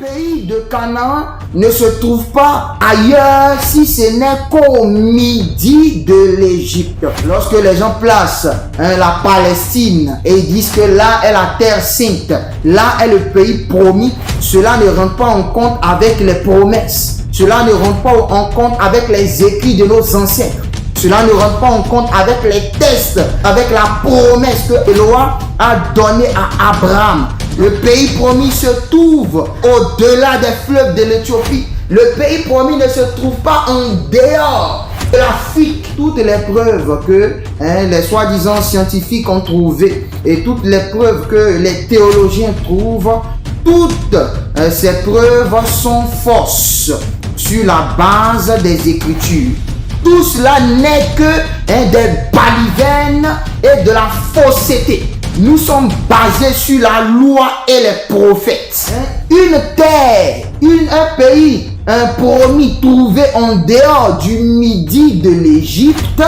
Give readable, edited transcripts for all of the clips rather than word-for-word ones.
pays de Canaan ne se trouve pas ailleurs si ce n'est qu'au midi de l'Égypte. Lorsque les gens placent la Palestine et ils disent que là est la terre sainte, là est le pays promis, cela ne rentre pas en compte avec les promesses. Cela ne rentre pas en compte avec les écrits de nos ancêtres. Cela ne rentre pas en compte avec les tests, avec la promesse que Eloah a donnée à Abraham. Le pays promis se trouve au-delà des fleuves de l'Éthiopie. Le pays promis ne se trouve pas en dehors de l'Afrique. Toutes les preuves que les soi-disant scientifiques ont trouvées et toutes les preuves que les théologiens trouvent, toutes ces preuves sont fausses sur la base des Écritures. Tout cela n'est que des balivernes et de la fausseté. Nous sommes basés sur la loi et les prophètes. Une terre, un pays, un promis trouvé en dehors du midi de l'Égypte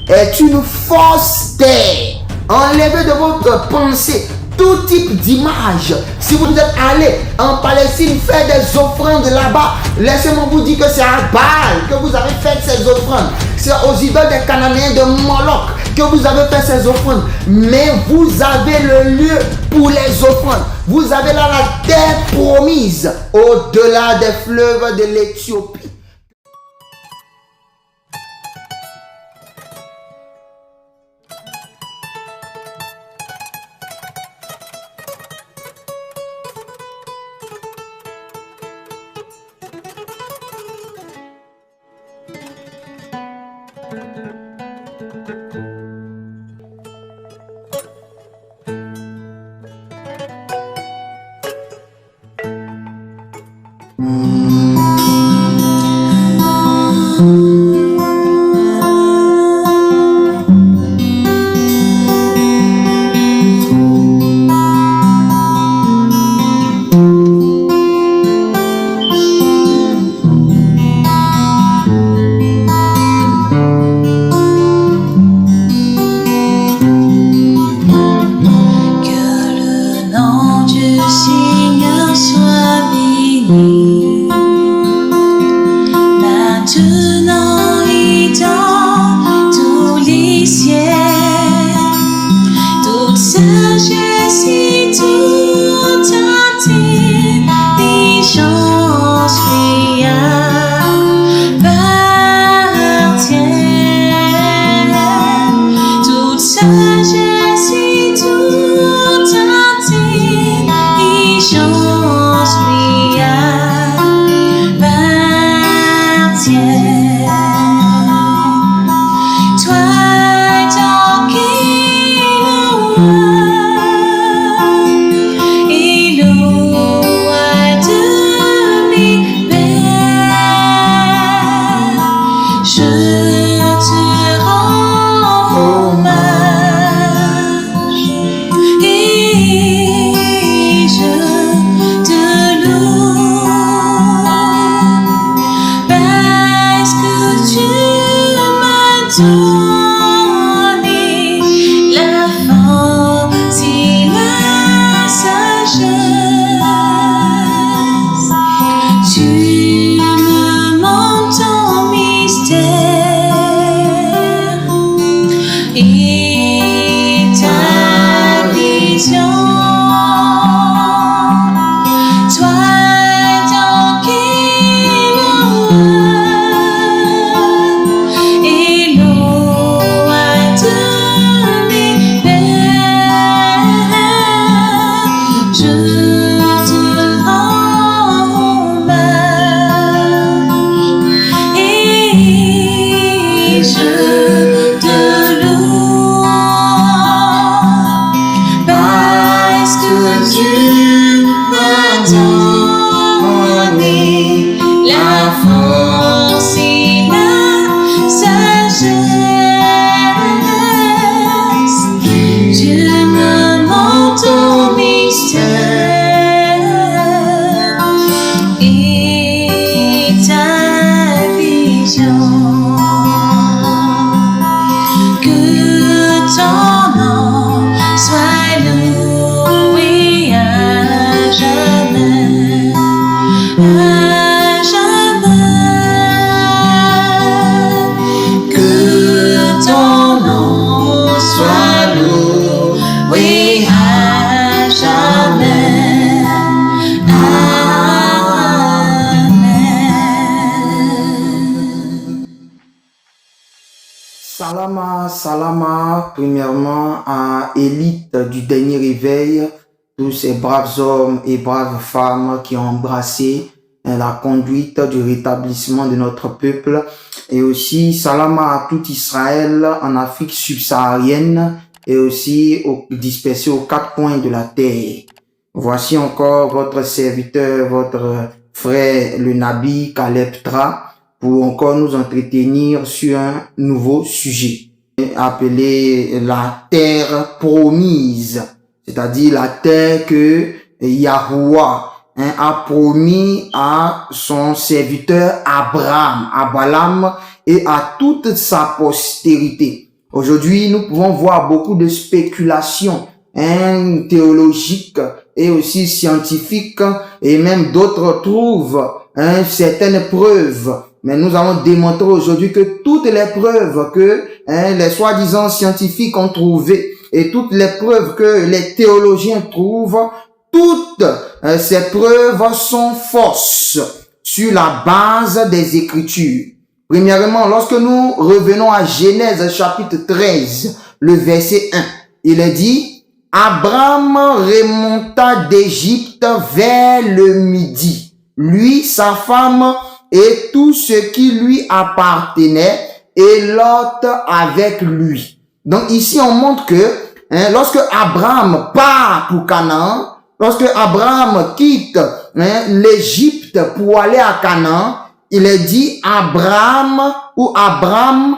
est une fausse terre. Enlevez de votre pensée tout type d'image. Si vous êtes allé en Palestine faire des offrandes là-bas, laissez-moi vous dire que c'est à Baal que vous avez fait ces offrandes. C'est aux idoles des Cananéens de Moloch que vous avez fait ces offrandes. Mais vous avez le lieu pour les offrandes. Vous avez là la terre promise au-delà des fleuves de l'Éthiopie. Salama, salama, premièrement à élite du dernier réveil, tous ces braves hommes et braves femmes qui ont embrassé la conduite du rétablissement de notre peuple, et aussi salama à tout Israël en Afrique subsaharienne et aussi dispersé aux 4 coins de la terre. Voici encore votre serviteur, votre frère le Nabi Caleb Tra, pour encore nous entretenir sur un nouveau sujet appelé la terre promise, c'est-à-dire la terre que Yahuwah a promis à son serviteur Abraham et à toute sa postérité. Aujourd'hui, nous pouvons voir beaucoup de spéculations théologiques et aussi scientifiques, et même d'autres trouvent certaines preuves. Mais nous allons démontrer aujourd'hui que toutes les preuves que les soi-disant scientifiques ont trouvées et toutes les preuves que les théologiens trouvent, toutes ces preuves sont fausses sur la base des Écritures. Premièrement, lorsque nous revenons à Genèse chapitre 13, le verset 1, il est dit: Abraham remonta d'Égypte vers le midi, lui, sa femme et tout ce qui lui appartenait, et Lot avec lui. Donc ici on montre que lorsque Abraham part pour Canaan, lorsque Abraham quitte l'Égypte pour aller à Canaan, il est dit Abraham ou Abalam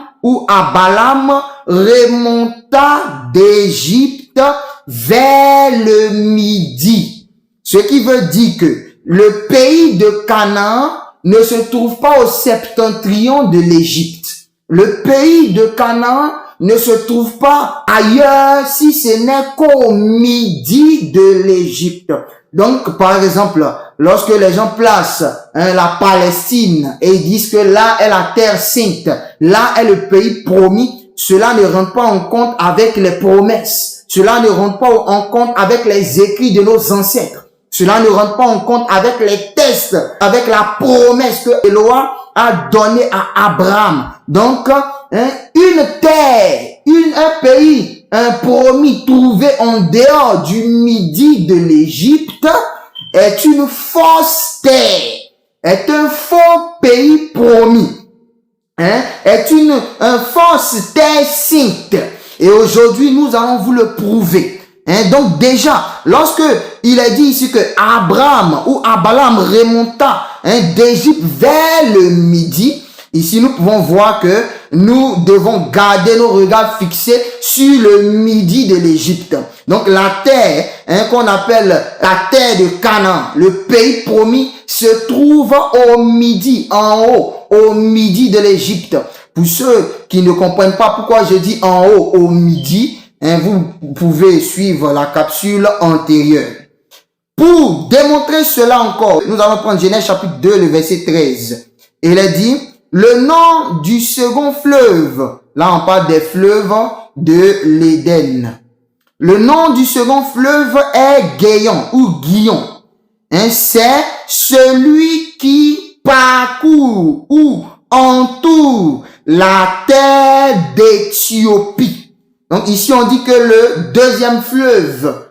remonta d'Égypte vers le midi. Ce qui veut dire que le pays de Canaan ne se trouve pas au septentrion de l'Égypte. Le pays de Canaan ne se trouve pas ailleurs si ce n'est qu'au midi de l'Égypte. Donc, par exemple, lorsque les gens placent la Palestine et ils disent que là est la terre sainte, là est le pays promis, cela ne rentre pas en compte avec les promesses. Cela ne rentre pas en compte avec les écrits de nos ancêtres. Cela ne rentre pas en compte avec les tests, avec la promesse que Eloah a donnée à Abraham. Donc, une terre, un pays, un promis trouvé en dehors du midi de l'Égypte est une fausse terre, est un faux pays promis, est un fausse terre sainte. Et aujourd'hui, nous allons vous le prouver. Donc déjà, lorsque il est dit ici que Abraham ou Abalam remonta d'Égypte vers le midi, ici nous pouvons voir que nous devons garder nos regards fixés sur le midi de l'Égypte. Donc la terre qu'on appelle la terre de Canaan, le pays promis, se trouve au midi, en haut, au midi de l'Égypte. Pour ceux qui ne comprennent pas pourquoi je dis en haut, au midi, vous pouvez suivre la capsule antérieure. Pour démontrer cela encore, nous allons prendre Genèse chapitre 2, le verset 13. Il est dit, le nom du second fleuve, là on parle des fleuves de l'Éden. Le nom du second fleuve est Guéon ou Guion. C'est celui qui parcourt ou entoure la terre d'Éthiopie. Donc ici on dit que le deuxième fleuve,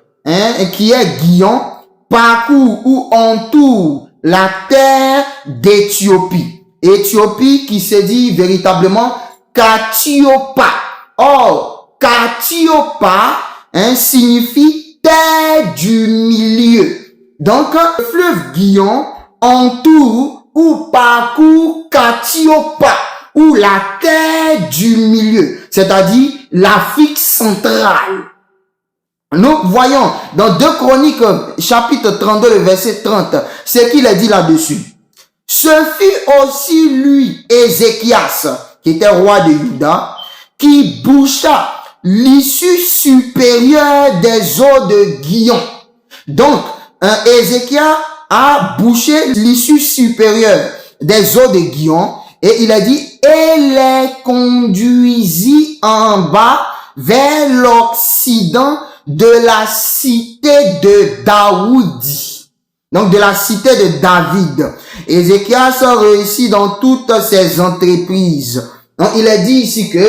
qui est Guion, parcourt ou entoure la terre d'Éthiopie. Éthiopie qui se dit véritablement Katiopa. Or, Katiopa signifie terre du milieu. Donc, le fleuve Guion entoure ou parcourt Katiopa, ou la terre du milieu, c'est-à-dire l'Afrique centrale. Nous voyons dans 2 Chroniques, chapitre 32, le verset 30, ce qu'il a dit là-dessus. Ce fut aussi lui, Ézéchias, qui était roi de Juda, qui boucha l'issue supérieure des eaux de Guion. Donc, Ézéchias a bouché l'issue supérieure des eaux de Guion, et il a dit, et les conduisit en bas vers l'occident de la cité de Daoudi. Donc de la cité de David. Ézéchias a réussi dans toutes ses entreprises. Donc il est dit ici que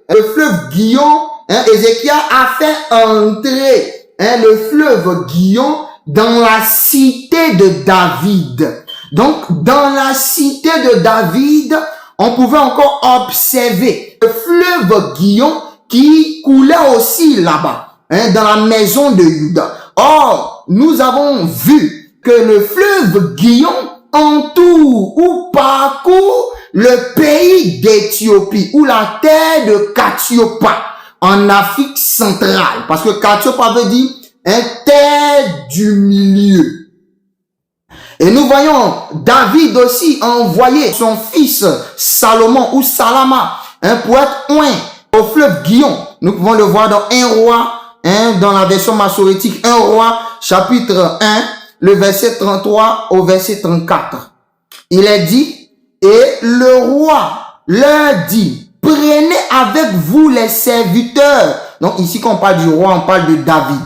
le fleuve Gihon, Ézéchias a fait entrer le fleuve Gihon dans la cité de David. Donc, dans la cité de David, on pouvait encore observer le fleuve Gihon qui coulait aussi là-bas, dans la maison de Juda. Or, nous avons vu que le fleuve Gihon entoure ou parcourt le pays d'Éthiopie ou la terre de Katiopa en Afrique centrale. Parce que Katiopa veut dire terre du milieu. Et nous voyons David aussi envoyer son fils Salomon ou Salama pour être oint au fleuve Gihon. Nous pouvons le voir dans 1 roi, dans la version massorétique, 1 roi chapitre 1, le verset 33 au verset 34. Il est dit, et le roi leur dit, prenez avec vous les serviteurs. Donc ici quand on parle du roi, on parle de David.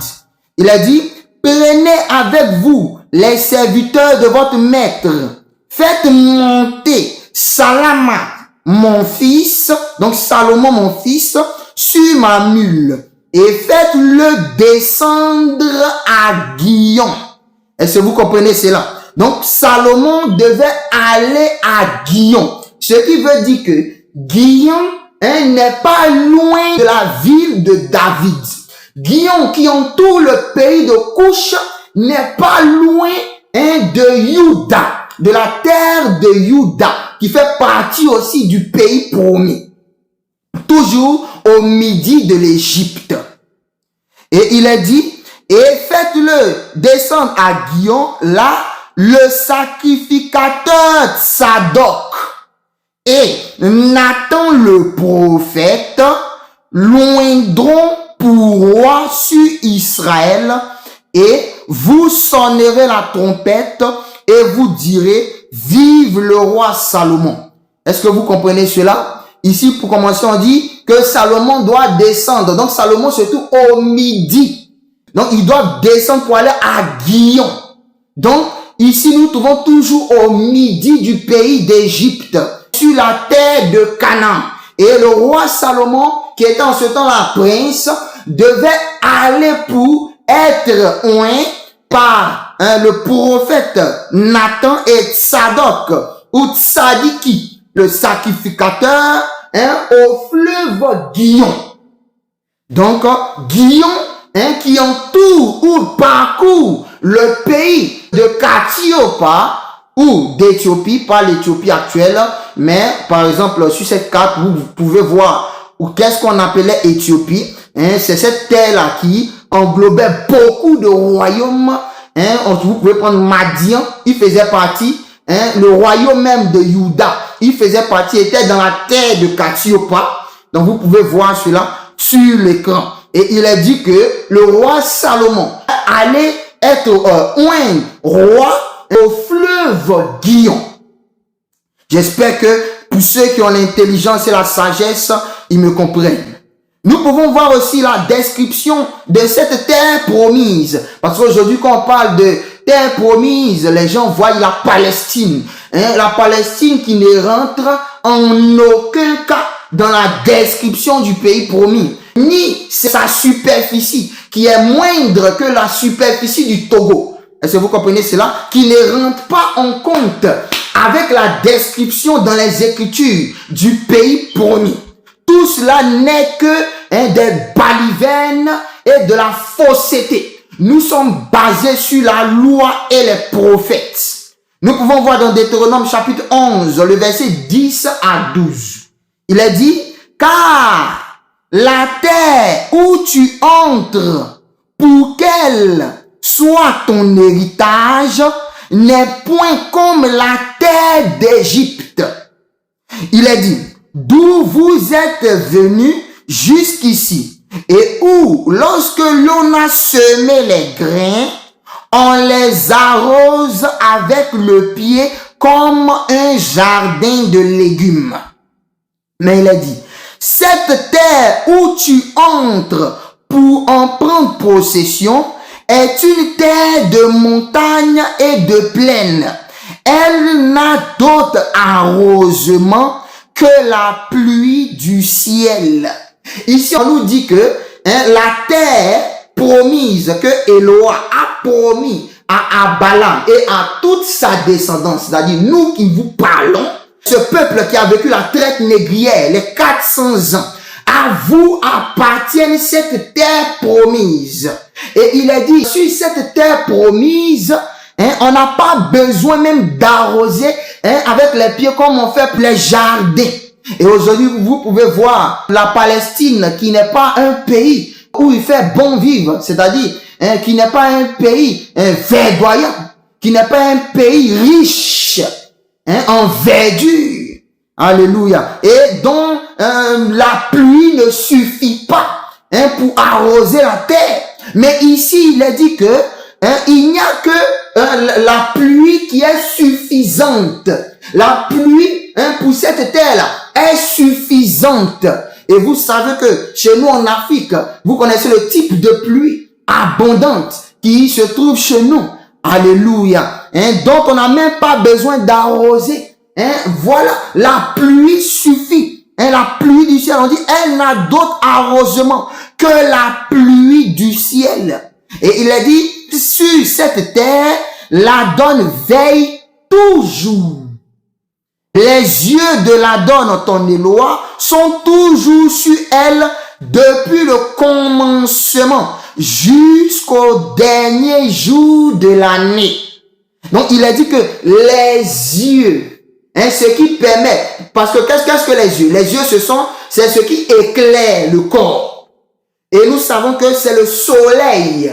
Il a dit, prenez avec vous les serviteurs de votre maître. Faites monter Salama, mon fils, donc Salomon, mon fils, sur ma mule. Et faites-le descendre à Gihon. Est-ce que vous comprenez cela? Donc, Salomon devait aller à Gihon. Ce qui veut dire que Gihon n'est pas loin de la ville de David. Gihon, qui entoure le pays de Couche, n'est pas loin de Juda, de la terre de Juda, qui fait partie aussi du pays promis. Toujours au midi de l'Égypte. Et il est dit, et faites-le descendre à Gihon, là, le sacrificateur Tsadok et Nathan le prophète loindront pour roi sur Israël, et vous sonnerez la trompette et vous direz, vive le roi Salomon. Est-ce que vous comprenez cela? Ici, pour commencer, on dit que Salomon doit descendre. Donc, Salomon se trouve au midi. Donc, il doit descendre pour aller à Gihon. Donc, ici, nous trouvons toujours au midi du pays d'Égypte, sur la terre de Canaan. Et le roi Salomon, qui était en ce temps-là prince, devait aller pour être oint par le prophète Nathan et Tsadok, ou Tsadiki, le sacrificateur, au fleuve Gihon. Donc, Gihon, qui entoure ou parcourt le pays de Katiopa ou d'Éthiopie, pas l'Éthiopie actuelle, mais par exemple, sur cette carte, vous pouvez voir qu'est-ce qu'on appelait Éthiopie. C'est cette terre-là qui englobait beaucoup de royaumes. Vous pouvez prendre Madian, il faisait partie. Le royaume même de Juda, il faisait partie, était dans la terre de Katiopa. Donc vous pouvez voir cela sur l'écran. Et il est dit que le roi Salomon allait être oint roi au fleuve Gihon. J'espère que pour ceux qui ont l'intelligence et la sagesse, ils me comprennent. Nous pouvons voir aussi la description de cette terre promise. Parce qu'aujourd'hui, quand on parle de terre promise, les gens voient la Palestine. La Palestine qui ne rentre en aucun cas dans la description du pays promis. Ni sa superficie qui est moindre que la superficie du Togo. Est-ce que vous comprenez cela? Qui ne rentre pas en compte avec la description dans les Écritures du pays promis. Tout cela n'est que des balivernes et de la fausseté. Nous sommes basés sur la loi et les prophètes. Nous pouvons voir dans Deutéronome chapitre 11, le verset 10 à 12. Il est dit, car la terre où tu entres pour qu'elle soit ton héritage n'est point comme la terre d'Égypte. Il est dit, d'où vous êtes venus jusqu'ici, et où, lorsque l'on a semé les grains, on les arrose avec le pied comme un jardin de légumes. Mais il a dit, cette terre où tu entres pour en prendre possession est une terre de montagne et de plaine. Elle n'a d'autre arrosement que la pluie du ciel. Ici, on nous dit que la terre promise que Eloah a promis à Balaam et à toute sa descendance, c'est-à-dire nous qui vous parlons, ce peuple qui a vécu la traite négrière, les 400 ans, à vous appartienne cette terre promise. Et il a dit, sur cette terre promise, on n'a pas besoin même d'arroser avec les pieds comme on fait pour les jardins. Et aujourd'hui, vous pouvez voir la Palestine qui n'est pas un pays où il fait bon vivre, c'est-à-dire qui n'est pas un pays verdoyant, qui n'est pas un pays riche en verdure. Alléluia. Et dont la pluie ne suffit pas pour arroser la terre. Mais ici, il est dit que il n'y a que la pluie qui est suffisante. La pluie pour cette terre-là est suffisante. Et vous savez que chez nous en Afrique, vous connaissez le type de pluie abondante qui se trouve chez nous. Alléluia. Donc on n'a même pas besoin d'arroser. Voilà, la pluie suffit. La pluie du ciel, on dit, elle n'a d'autre arrosement que la pluie du ciel. Et il a dit, sur cette terre, la donne veille toujours. Les yeux de la donne, ton Eloah, sont toujours sur elle depuis le commencement jusqu'au dernier jour de l'année. Donc, il a dit que les yeux, ce qui permet, parce que qu'est-ce que les yeux? Les yeux, c'est ce qui éclaire le corps. Et nous savons que c'est le soleil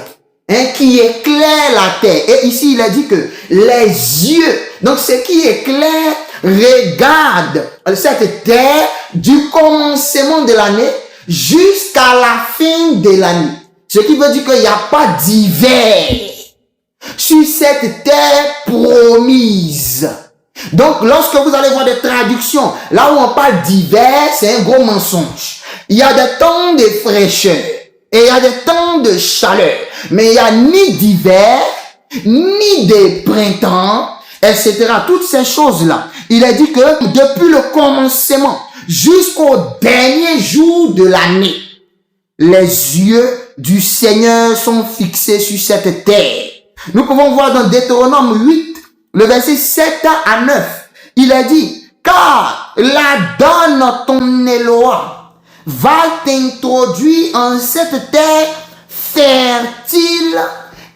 qui éclaire la terre. Et ici, il a dit que les yeux, donc ce qui éclaire, regarde cette terre du commencement de l'année jusqu'à la fin de l'année. Ce qui veut dire qu'il n'y a pas d'hiver sur cette terre promise. Donc, lorsque vous allez voir des traductions, là où on parle d'hiver, c'est un gros mensonge. Il y a des temps de fraîcheur et il y a des temps de chaleur. Mais il n'y a ni d'hiver, ni de printemps, etc. Toutes ces choses-là. Il a dit que depuis le commencement jusqu'au dernier jour de l'année, les yeux du Seigneur sont fixés sur cette terre. Nous pouvons voir dans Deutéronome 8, le verset 7 à 9. Il a dit, car la donne ton Eloah va t'introduire en cette terre fertile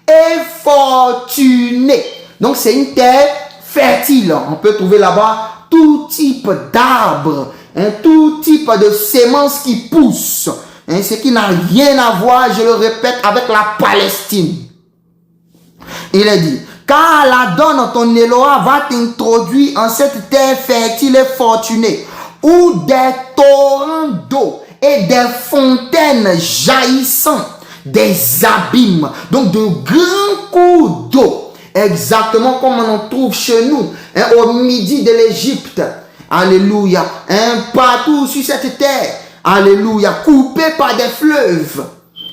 et fortunée. Donc c'est une terre fertile. On peut trouver là-bas tout type d'arbres, tout type de semences qui poussent. Ce qui n'a rien à voir, je le répète, avec la Palestine. Il a dit, car la donne ton Eloah va t'introduire en cette terre fertile et fortunée, où des torrents d'eau et des fontaines jaillissant des abîmes, donc de grands cours d'eau, exactement comme on en trouve chez nous, au midi de l'Égypte. Alléluia. Partout sur cette terre. Alléluia. Coupé par des fleuves.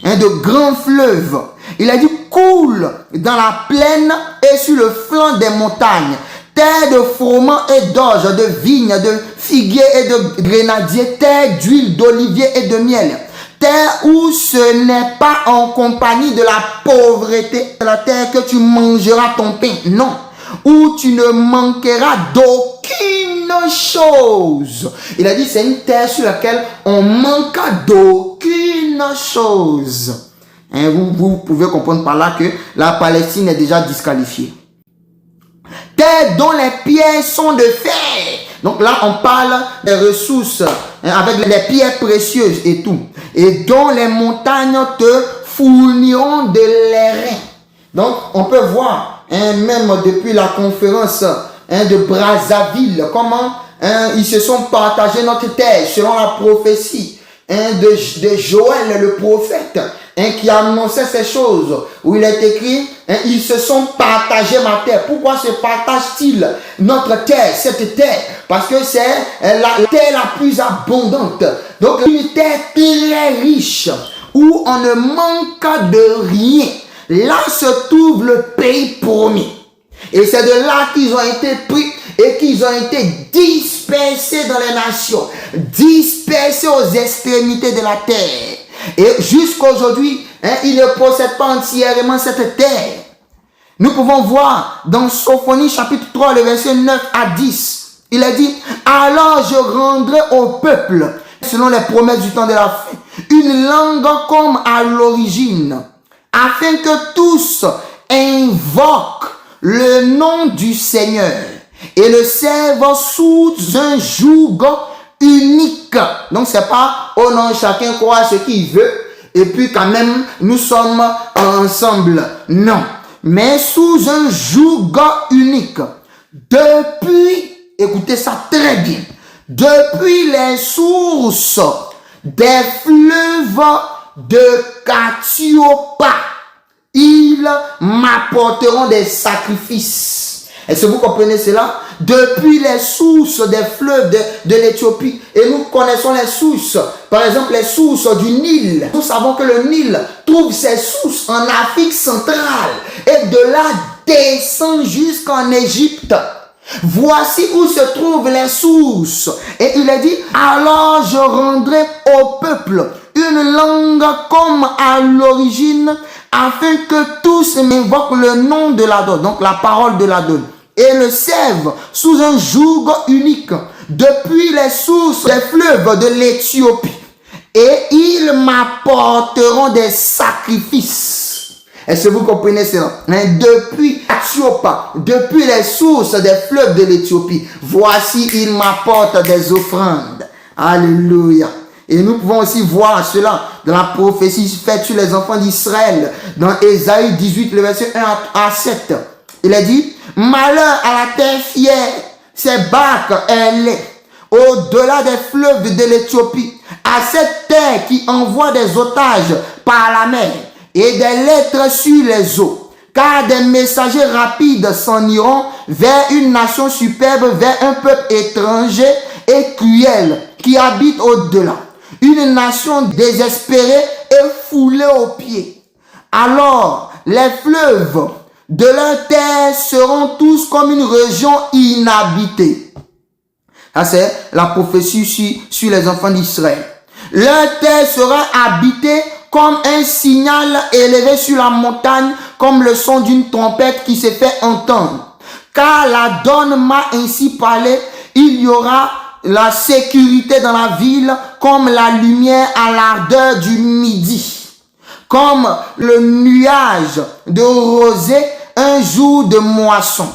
De grands fleuves. Il a dit coule dans la plaine et sur le flanc des montagnes. Terre de froment et d'orge, de vignes, de figuiers et de grenadiers. Terre d'huile, d'olivier et de miel. Terre où ce n'est pas en compagnie de la pauvreté. La terre que tu mangeras ton pain. Non. Où tu ne manqueras d'aucune chose. Il a dit c'est une terre sur laquelle on manque d'aucune chose. Vous pouvez comprendre par là que la Palestine est déjà disqualifiée. Terre dont les pierres sont de fer. Donc là on parle des ressources avec les pierres précieuses et tout. Et dont les montagnes te fourniront de l'airain. Donc on peut voir même depuis la conférence de Brazzaville, comment ils se sont partagés notre terre selon la prophétie de Joël le prophète qui annonçait ces choses, où il est écrit ils se sont partagés ma terre. Pourquoi se partagent-ils notre terre, cette terre? Parce que c'est la terre la plus abondante, donc une terre très riche où on ne manque de rien. Là se trouve le pays promis. Et c'est de là qu'ils ont été pris et qu'ils ont été dispersés dans les nations. Dispersés dispersés aux extrémités de la terre. Et jusqu'à aujourd'hui, ils ne possèdent pas entièrement cette terre. Nous pouvons voir dans Sophonie chapitre 3, le verset 9 à 10. Il a dit, alors je rendrai au peuple, selon les promesses du temps de la fin, une langue comme à l'origine, afin que tous invoquent le nom du Seigneur et le servent sous un joug unique. Donc c'est pas, oh non, chacun croit ce qu'il veut, et puis quand même, nous sommes ensemble. Non, mais sous un joug unique. Depuis, écoutez ça très bien, depuis les sources des fleuves de Katiopa, ils m'apporteront des sacrifices. Est-ce que vous comprenez cela? Depuis les sources des fleuves de l'Éthiopie. Et nous connaissons les sources. Par exemple, les sources du Nil. Nous savons que le Nil trouve ses sources en Afrique centrale. Et de là descend jusqu'en Égypte. Voici où se trouvent les sources. Et il a dit, alors je rendrai au peuple une langue comme à l'origine, afin que tous m'invoquent le nom de l'Adon, donc la parole de l'Adon, et le servent sous un joug unique, depuis les sources des fleuves de l'Éthiopie. Et ils m'apporteront des sacrifices. Est-ce que vous comprenez cela? Depuis Atiopa, depuis les sources des fleuves de l'Éthiopie, voici, ils m'apportent des offrandes. Alléluia. Et nous pouvons aussi voir cela dans la prophétie faite sur les enfants d'Israël, dans Ésaïe 18, le verset 1 à 7. Il a dit, malheur à la terre fière, ses barques, elle est au-delà des fleuves de l'Éthiopie, à cette terre qui envoie des otages par la mer et des lettres sur les eaux. Car des messagers rapides s'en iront vers une nation superbe, vers un peuple étranger et cruel qui habite au-delà. Une nation désespérée et foulée aux pieds. Alors, les fleuves de leur terre seront tous comme une région inhabitée. Ça, c'est la prophétie sur les enfants d'Israël. Leur terre sera habitée comme un signal élevé sur la montagne, comme le son d'une trompette qui se fait entendre. Car la donne m'a ainsi parlé, il y aura la sécurité dans la ville comme la lumière à l'ardeur du midi, comme le nuage de rosée un jour de moisson.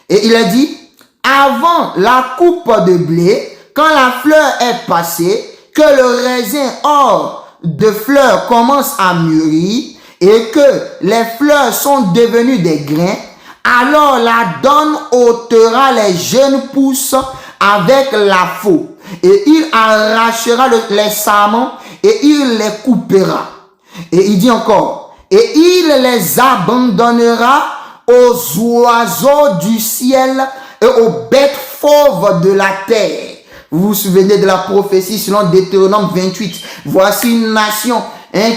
Et il a dit, avant la coupe de blé, quand la fleur est passée, que le raisin hors de fleurs commence à mûrir et que les fleurs sont devenues des grains, alors la donne ôtera les jeunes pousses avec la faux, et il arrachera les sarments et il les coupera. Et il dit encore, et il les abandonnera aux oiseaux du ciel et aux bêtes fauves de la terre. Vous vous souvenez de la prophétie selon Deutéronome 28. Voici une nation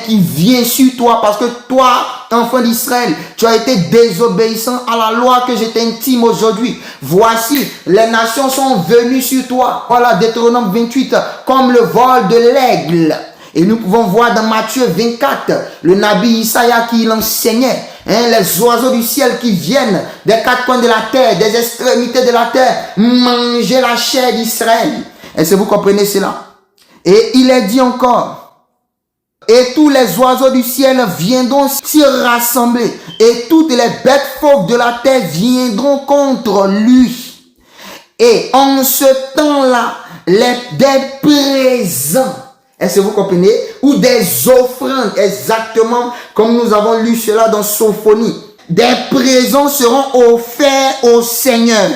qui vient sur toi parce que toi, enfant d'Israël, tu as été désobéissant à la loi que je t'intime aujourd'hui. Voici, les nations sont venues sur toi. Voilà, Deutéronome 28, comme le vol de l'aigle. Et nous pouvons voir dans Matthieu 24, le Nabi Isaïa qui l'enseignait. Les oiseaux du ciel qui viennent des quatre coins de la terre, des extrémités de la terre, manger la chair d'Israël. Est-ce que vous comprenez cela? Et il est dit encore, et tous les oiseaux du ciel viendront s'y rassembler, et toutes les bêtes fauves de la terre viendront contre lui. Et en ce temps-là, des présents, est-ce que vous comprenez? Ou des offrandes, exactement comme nous avons lu cela dans Sophonie. Des présents seront offerts au Seigneur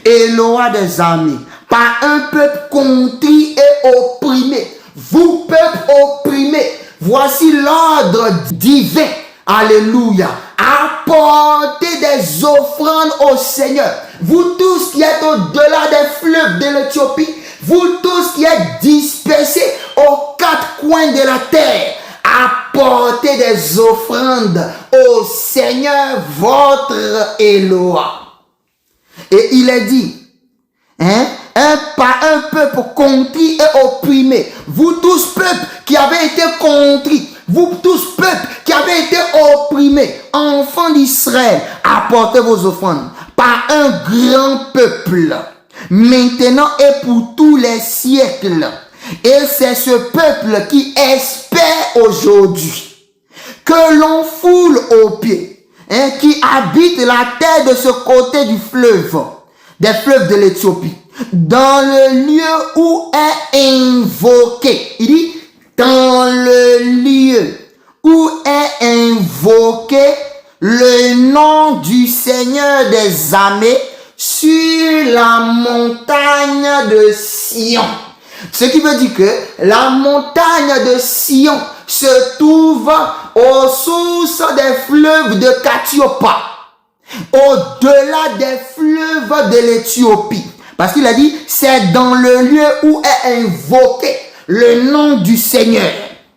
et le roi des armées par un peuple contrit et opprimé. Vous, peuple opprimé, voici l'ordre divin. Alléluia. Apportez des offrandes au Seigneur. Vous tous qui êtes au-delà des fleuves de l'Éthiopie, vous tous qui êtes dispersés aux quatre coins de la terre, apportez des offrandes au Seigneur votre Éloi. Et il est dit, par un peuple contrit et opprimé. Vous tous peuples qui avez été contrits, vous tous peuples qui avez été opprimés, enfants d'Israël, apportez vos offrandes par un grand peuple, maintenant et pour tous les siècles. Et c'est ce peuple qui espère aujourd'hui que l'on foule aux pieds, qui habite la terre de ce côté du fleuve, des fleuves de l'Éthiopie, dans le lieu où est invoqué. Il dit, dans le lieu où est invoqué le nom du Seigneur des armées sur la montagne de Sion. Ce qui veut dire que la montagne de Sion se trouve aux sources des fleuves de Katiopa, au-delà des fleuves de l'Éthiopie. Parce qu'il a dit, c'est dans le lieu où est invoqué le nom du Seigneur.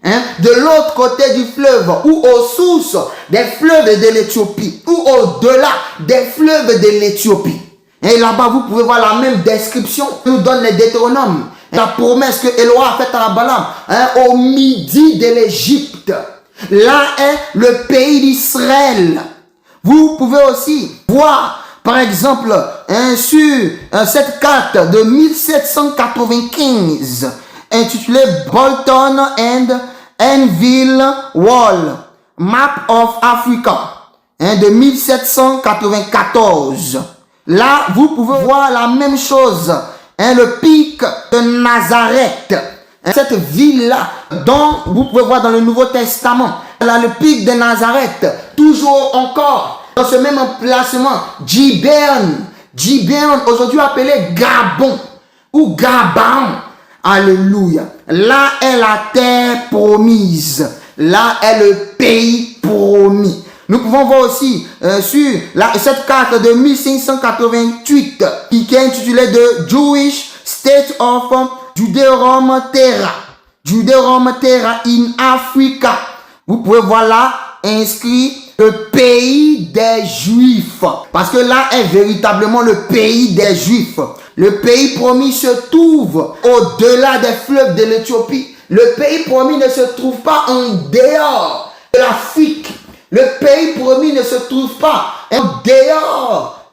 De l'autre côté du fleuve, ou aux sources des fleuves de l'Éthiopie, ou au-delà des fleuves de l'Éthiopie. Et là-bas, vous pouvez voir la même description que nous donne les Deutéronomes. La promesse que Éloah a faite à Balaam, au midi de l'Égypte. Là est le pays d'Israël. Vous pouvez aussi voir, par exemple, sur cette carte de 1795, intitulée Bolton and Enville Wall, Map of Africa, de 1794. Là, vous pouvez voir la même chose, le pic de Nazareth, cette ville-là, dont vous pouvez voir dans le Nouveau Testament, là, le pic de Nazareth, toujours encore, dans ce même emplacement, Gibeon, aujourd'hui appelé Gabon, ou Gabon. Alléluia. Là est la terre promise. Là est le pays promis. Nous pouvons voir aussi sur cette carte de 1588 qui est intitulée de Jewish State of Judeo-Rome Terra. Judeo-Rome Terra in Africa. Vous pouvez voir là inscrit le pays des Juifs. Parce que là est véritablement le pays des Juifs. Le pays promis se trouve au-delà des fleuves de l'Éthiopie. Le pays promis ne se trouve pas en dehors de l'Afrique. Le pays promis ne se trouve pas en dehors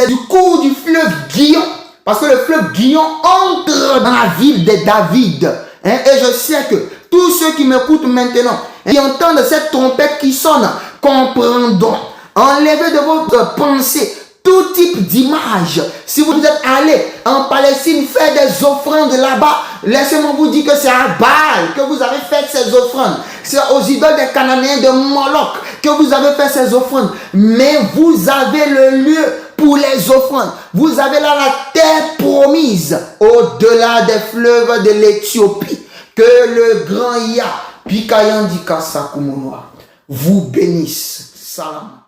du cours du fleuve Guillon. Parce que le fleuve Guillon entre dans la ville de David. Et je sais que tous ceux qui m'écoutent maintenant, qui entendent cette trompette qui sonne, comprendront. Enlevez de votre pensée tout type d'image. Si vous êtes allé en Palestine faire des offrandes là-bas, laissez-moi vous dire que c'est à Baal que vous avez fait ces offrandes. C'est aux idoles des Cananéens de Moloch que vous avez fait ces offrandes. Mais vous avez le lieu pour les offrandes. Vous avez là la terre promise au-delà des fleuves de l'Éthiopie. Que le grand Yah, Pikayandika Sakumonoa, vous bénisse. Salam.